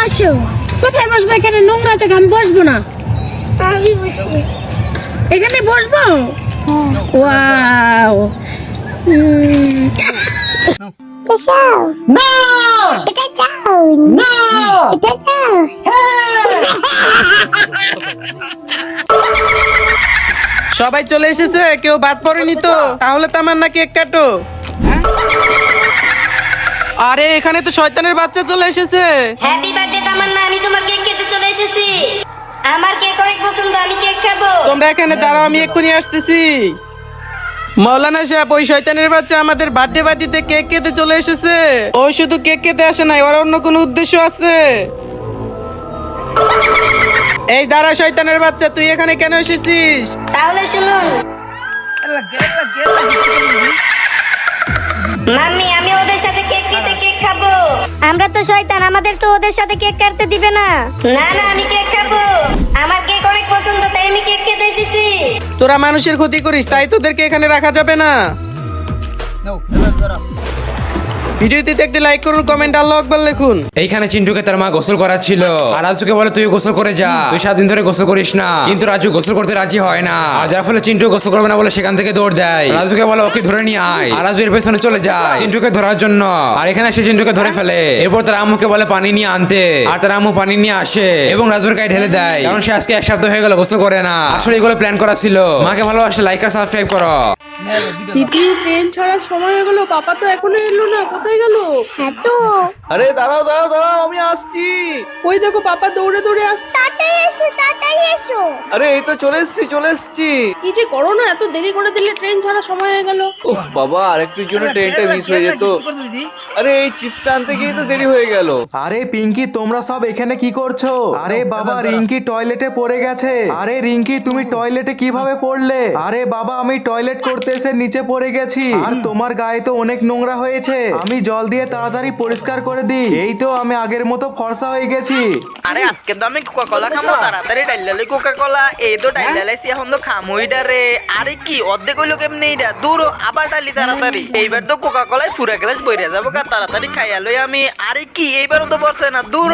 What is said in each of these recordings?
বসো। কোথায় বসবো? এখানে নোংরা জায়গা, আমি বসবো না। আমি বসি। এখানে বসবো? হ্যাঁ। ওয়াও। এটা চাও? না এটা চাও? না এটা চাও? সবাই চলে এসেছে, কেউ বাদ পড়েনি তো? তাহলে তামান্না কেক কাটো। আরে এখানে তো শয়তানের বাচ্চা চলে এসেছে। হ্যাপি বার্থডে তামান্না, আমি তোমার কেক খেতে চলে এসেছি। আমার কেক অনেক পছন্দ, আমি কেক খাবো। তোমরা এখানে দাঁড়াও, আমি এক্ষুনি আসতেছি। মৌলানা সাহেব, ওই শয়তানের বাচ্চা আমাদের বার্থডে পার্টিতে কেক খেতে চলে এসেছে। ও শুধু কেক খেতে আসে নাই, ওর অন্য কোনো উদ্দেশ্য আছে। এই দাঁড়া শয়তানের বাচ্চা, তুই এখানে কেন এসেছিস? তাহলে শুনুন মাম্মি, আমি ওদের সাথে কেক কেটে কেক খাবো। আমরা তো শয়তান, আমাদের তো ওদের সাথে কেক কাটতে দিবে না। না না, আমি কেক খাবো। আমার কেক অনেক পছন্দ, তাই আমি কেক খেতে এসেছি। তোরা মানুষের ক্ষতি করিস, তাই তোদেরকে এখানে রাখা যাবে না। ভিডিওতে একটি লাইক করুন, কমেন্ট আল্লাহু আকবার লিখুন। এইখানে চিন্টুকে তার মা গোসল করাচ্ছিল, আর রাজুকে বলে তুই গোসল করে যা, তুই 7 দিন ধরে গোসল করিস না। কিন্তু রাজু গোসল করতে রাজি হয় না, আর যার ফলে চিন্টু গোসল করবে না বলে সেখান থেকে দৌড় দেয়। রাজুকে বলে ওকে ধরে নিয়ে আয়, আর রাজু এর পেছনে চলে যায় চিন্টুকে ধরার জন্য। আর এখানে সে চিন্টুকে ধরে ফেলে। এরপর তার আম্মুকে বলে পানি নিয়ে আনতে, আর তার আম্মু পানি নিয়ে আসে এবং রাজুর গায়ে ঢেলে দেয়, কারণ সে আজকে 1 সপ্তাহ হয়ে গেল গোসল করে না। আসলে এগুলো প্ল্যান করা ছিল। মাকে ভালোবাসলে লাইক আর সাবস্ক্রাইব করো। দিদি, ট্রেন ছাড়ার সময় হয়ে গেল, পাপা তো এখনো এলো না, কোথায় গেল? হ্যাঁ তো। আরে দাঁড়াও দাঁড়াও দাঁড়াও, আমি আসছি। ওই দেখো, পাপা দৌড়ে দৌড়ে আসছে। তাড়াতাড়ি এসো, তাড়াতাড়ি এসো। আরে এই তো চলে এসছি চলে এসছি। কি যে করো না, এত দেরি করে দিলে ট্রেন ছাড়ার সময় হয়ে গেল। ওহ বাবা, আরেকটুর জন্য ট্রেনটা মিস হয়ে যেত। আরে এই চিপসটা আনতে গিয়ে তো দেরি হয়ে গেল। আরে পিঙ্কি, তোমরা সব এখানে কি করছো? আরে বাবা, রিঙ্কি টয়লেটে পড়ে গেছে। আরে রিঙ্কি, তুমি টয়লেটে কিভাবে পড়লে? আরে বাবা, আমি টয়লেট করতে এসে নিচে পড়ে গেছি, আর তোমার গায়ে তো অনেক নোংরা হয়েছে। আমি জল দিয়ে তাড়াতাড়ি পরিষ্কার করে দিই। এই তো আমি আগের মতো ফর্সা হয়ে গেছি। আরে আজকে তো আমি কোকা কোলা খামো, তাড়াতাড়ি ডাইলালে কোকা কোলা। এই তো ডাইলালাইছি, এখন তো খামো এটা রে। আরে কি অর্ধেক হইলো কেমনে এটা? দূর, আবার ডালি তাড়াতাড়ি। এইবার তো কোকা কোলায় পুরা গ্লাস বইরে যাবো, তাড়াতাড়ি খাইয়া লই আমি। আরে কি এইবারও তো পড়ছে না, দূর।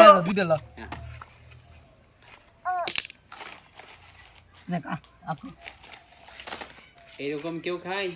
এরকম কেউ খায়?